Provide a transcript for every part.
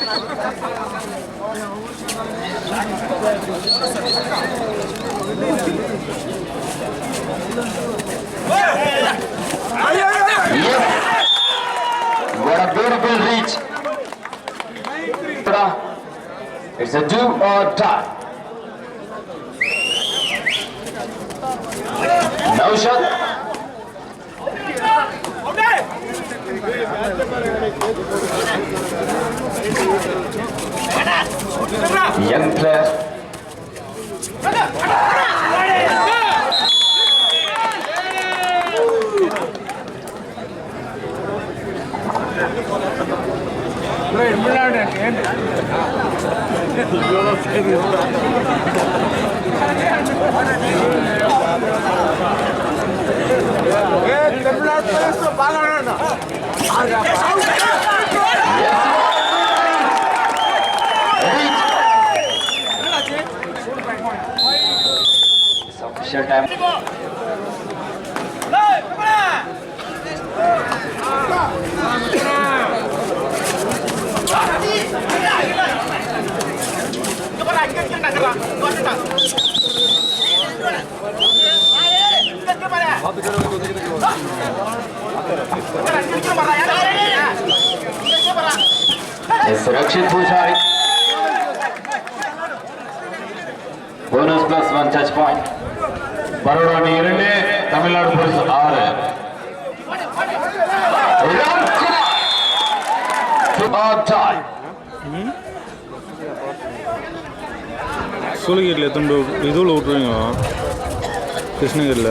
What a beautiful reach. It's a do or die. No shot. Young player. Official time. Rakshit Bhushari. Bonus plus 1 touch point. Baroda 2, Tamil Nadu Police 6. Ram tie. சூளகிரியில் எத்தனை இதுவில் விட்ருவீங்க கிருஷ்ணகிரியில்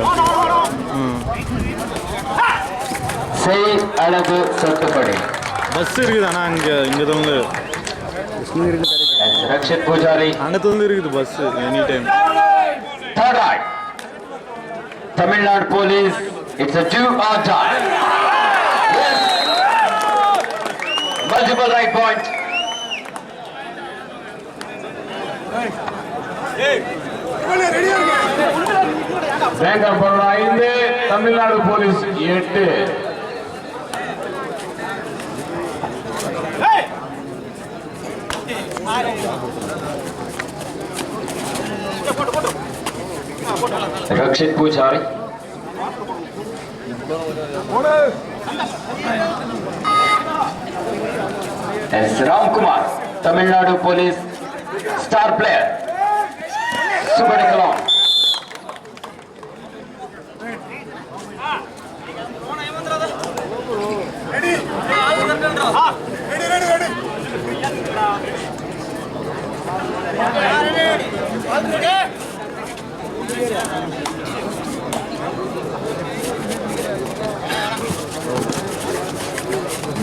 செய் அழகு சொத்துப்படி bus இருக்குது ஆனால் இங்கே தந்து ரக்ஷித் பூஜாரி அங்கே தந்து இருக்குது bus any time third right Tamil Nadu Police it's a do or die yes multiple right point Bank of Baroda 5 Tamil Nadu Police 8 Rakshit Bhushari S. Ram Kumar Tamil Nadu Police star player Super Nicolon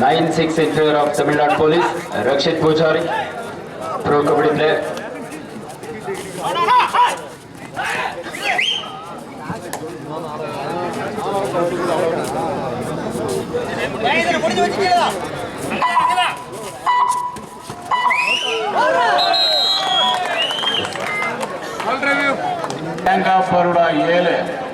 Nine 6 in favor of Tamil Nadu Police. Rakshit Bhushari, pro kabaddi player. Bank of Baroda 7.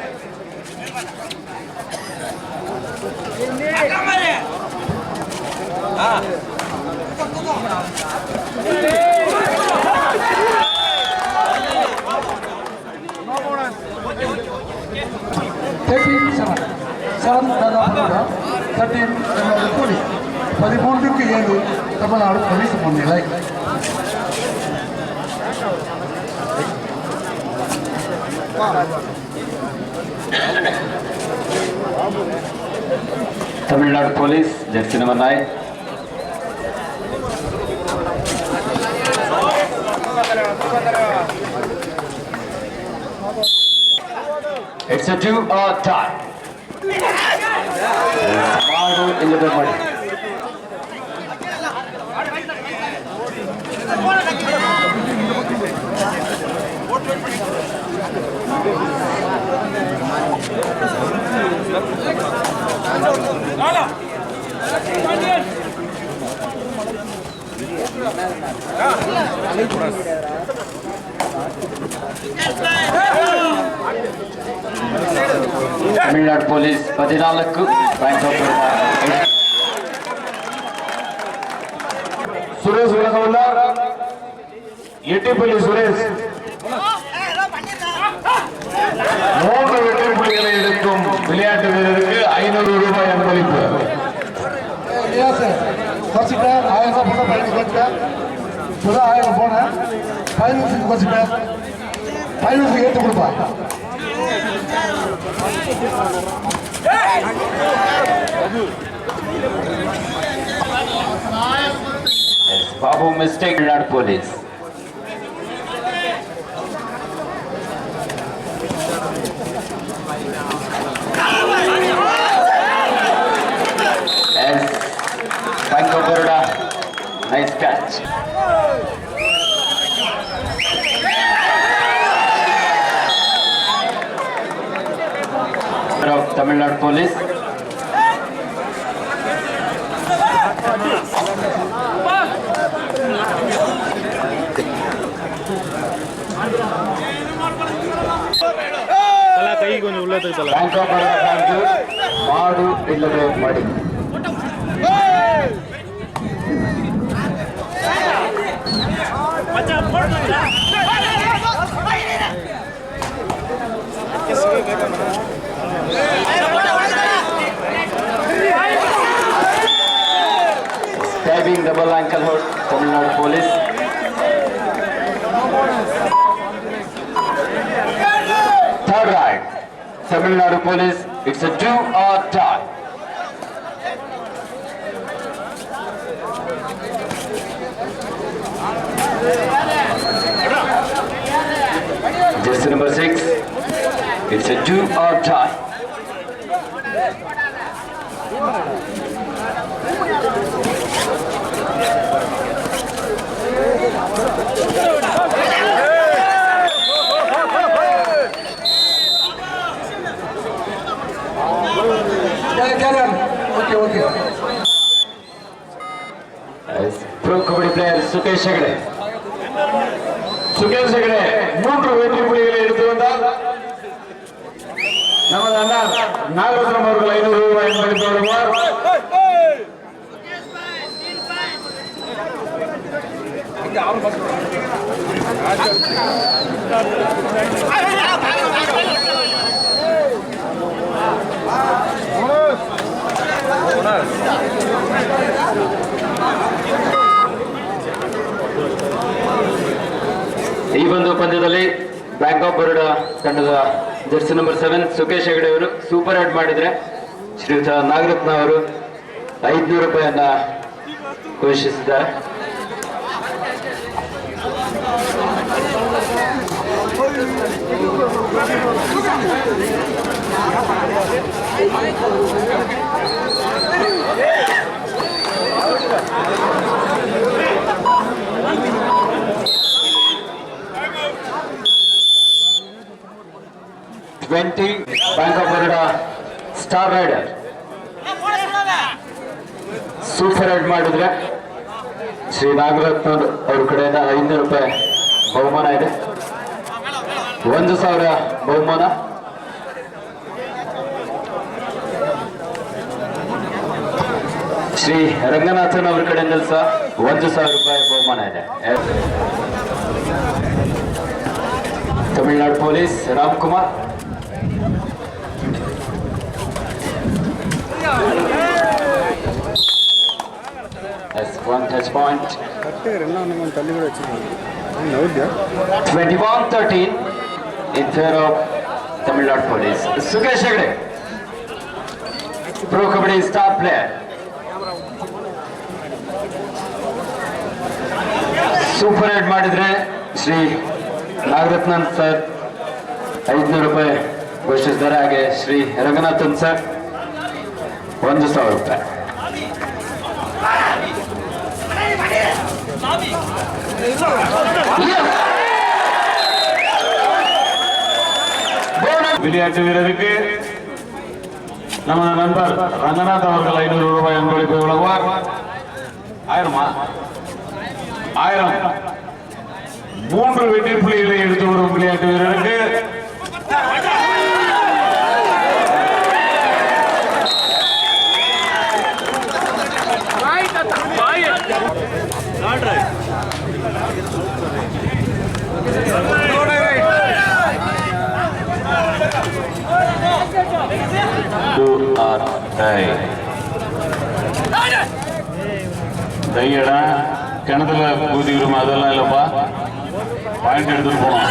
Tamil Police முன்னிலை Tamil Nadu Police, jersey number 9. It's a do or die. Smart in the money. Tamil Nadu Police 14 Bank of Baroda Suresh விலக உள்ளார். எட்டிப்பள்ளி சுரேஷ் 3 வெற்றி புள்ளிகளை எடுக்கும் விளையாட்டு வீரருக்கு 500 ரூபாய் அன்பளிப்பு. குறைச்சிட்டேன் 1000 ரூபாய் போன பையனுக்கு கேட்டேன் இப்போதான் 1000 போனேன் 15 குறைச்சிட்டேன் 15 ஏற்று கொடுப்பா. Babu mistake not police. Yes, Bank of Baroda, nice catch. Of Tamil Nadu Police. தலா கை கொஞ்சம் உள்ள தலை. Bank of Baroda bank மாடு இல்லவே மடி. Stabbing double ankle hold, Tamil Nadu Police. Third right, Tamil Nadu Police. It's a do or die. Jersey number 6. It's a do or die. Okay. As pro kabaddi player Sukesh Hegde. Sukesh Hegde 3 வெற்றி புள்ளிகளை எடுத்து வந்தார். நமது அண்ணா நாகரத்னம் அவர்கள் 500 ரூபாய் அன்பளித்து வருவார். ಈ ಒಂದು ಪಂದ್ಯದಲ್ಲಿ ಬ್ಯಾಂಕ್ ಆಫ್ ಬರೋಡಾ ತಂಡದ ಜರ್ಸಿ ನಂಬರ್ 7 ಸುಕೇಶ್ ಹೆಗಡೆ ಅವರು ಸೂಪರ್ ಆಡ್ ಮಾಡಿದ್ರೆ ಶ್ರೀಯುತ ನಾಗರತ್ನ ಅವರು 500 ರೂಪಾಯಿಯನ್ನ ಘೋಷಿಸಿದ್ದಾರೆ. Bank of Baroda Star Rider super ride ಮಾಡಿದ್ರೆ ಶ್ರೀ ನಾಗರತ್ನ ಅವ್ರ ಕಡೆಯಿಂದ 500 ರೂಪಾಯಿ ಬಹುಮಾನ ಇದೆ. 1,000 ಬಹುಮಾನ. ಶ್ರೀ ರಂಗನಾಥನ್ ಅವ್ರ ಕಡೆಯಿಂದ ಸಹ 1,000 ರೂಪಾಯಿ ಬಹುಮಾನ ಇದೆ. Tamil Nadu police Ramkumar. That's one touch point. 21-13 in favor of Tamil Nadu Police. Sukesh Hegde, pro kabaddi star player. Super ride ಮಾಡಿದ್ರೆ ಶ್ರೀ ನಾಗರತ್ನನ್ ಸರ್ 500 ರೂಪಾಯಿ ಘೋಷಿಸಿದ್ದಾರೆ. ಹಾಗೆ ಶ್ರೀ ರಂಗನಾಥನ್ ಸರ್ 1,000 ರೂಪಾಯಿ. விளையாட்டு வீரருக்கு நமது நண்பர் ரங்கநாத் அவர்கள் 500 ரூபாய் அன்பளிப்பை வழங்குவார். 1000 3 வெற்றி புள்ளிகளை எடுத்து வரும் விளையாட்டு வீரருக்கு தையடா கிணத்துல ஊதி விடும் அதெல்லாம் இல்லப்பா பாயிண்ட் எடுத்துட்டு போனோம்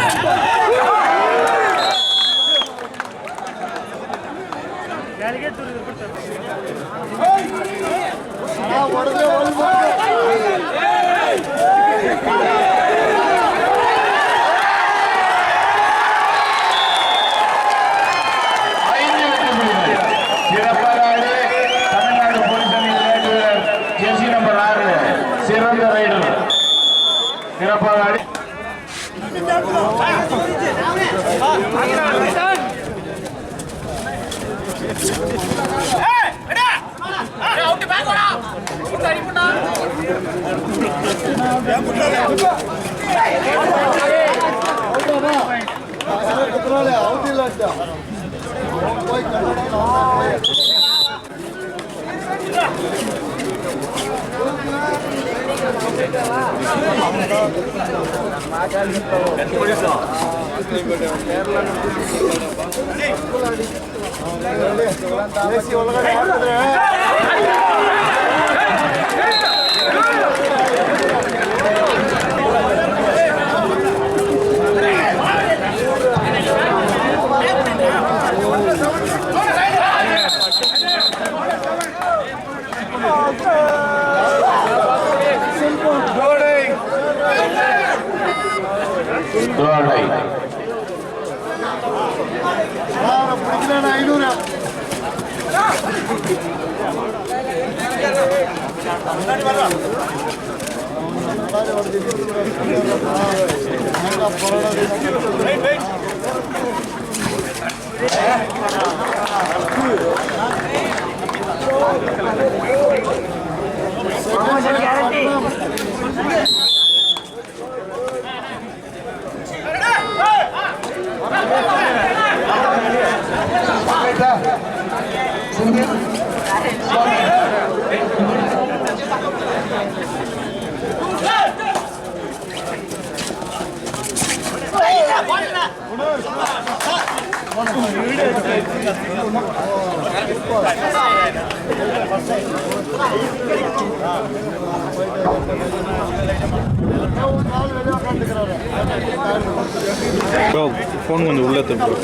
ப்ரோ ஃபோன் கொஞ்சம் உள்ள bro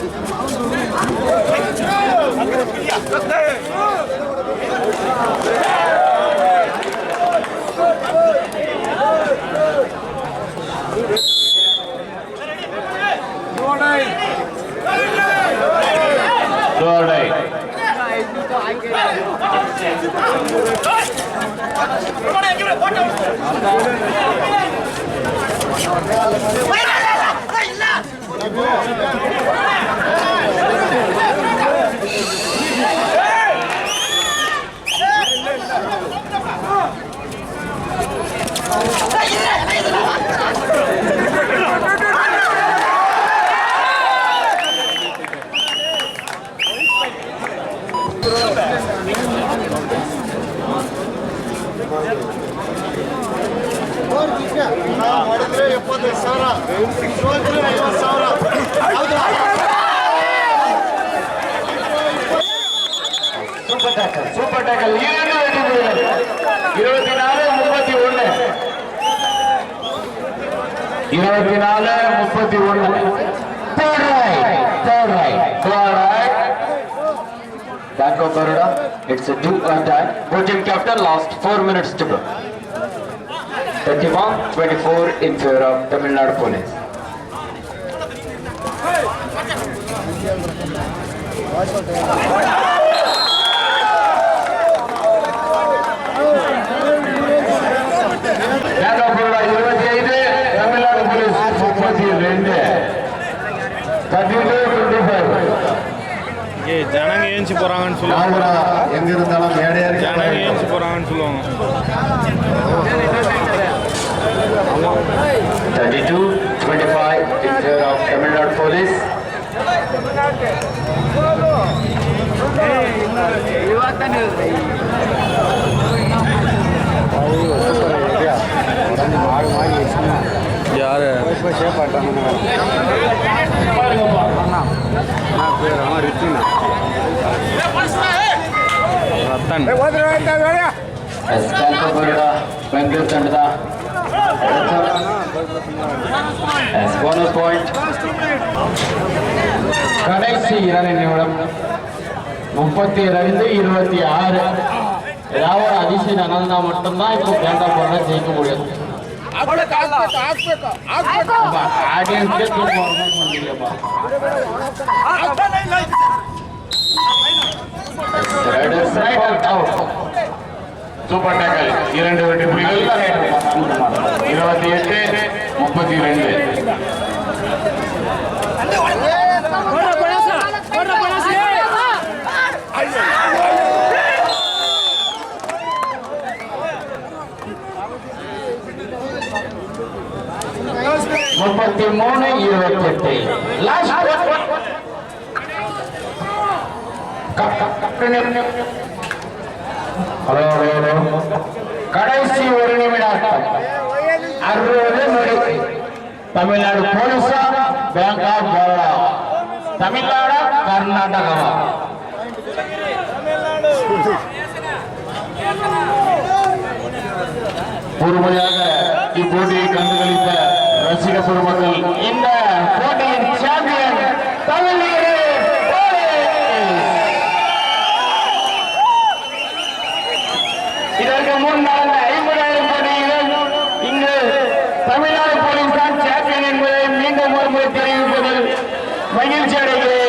super tackle 24-31 third right Bank of Baroda. It's a 2-time. Team captain last 4 minutes to go. 31-24 in favor of Tamil Nadu Police. Bank of Baroda 25, Tamil Nadu Police 32. 32-25. ஏ ஜனங்க ஏஞ்சி போறாங்கன்னு சொல்லுவாங்க. எங்க இருந்தாலும் மேடையா இருக்கு. ஜனங்க ஏஞ்சி போறாங்கன்னு சொல்லுவாங்க. 32-25 in favor of Tamil Nadu Police. Ratan S bank of Baroda Bengaluru ತಂಡದ ಎಸ್ ಬೋನಸ್ ಪಾಯಿಂಟ್. கடைசி 2 நிமிடம் 32-26. ஏதாவது ஒரு அதிசயம் நடந்தா மட்டும்தான் இப்போ பேண்டா போட ஜெயிக்க முடியும். ஆடியன்ஸ்க்கே தூக்கம் வரணும் சொன்னீங்கப்பா. சூப்பர் டேக்கல் 2 வெற்றி புள்ளிகள் 28-32. கடைசி 1 நிமிடம் 60 நொடி. தமிழ்நாடு போலீஸா பேங்க் ஆஃப் பரோடா, தமிழ்நாடு கர்நாடகாவா? பொறுமையாக இப்போட்டியை கண்டுகளித்த ரசிக பெருமக்கள், இந்த போட்டியின் சாம்பியன் தமிழ்நாடு போலீஸ். இதற்கு முன் நடந்த 50,000 போட்டியிலும் இங்கு தமிழ்நாடு போலீஸ் தான் சாம்பியன் என்பதை மீண்டும் ஒரு முறை தெரிவிப்பதில் மகிழ்ச்சி அடைகிறேன்.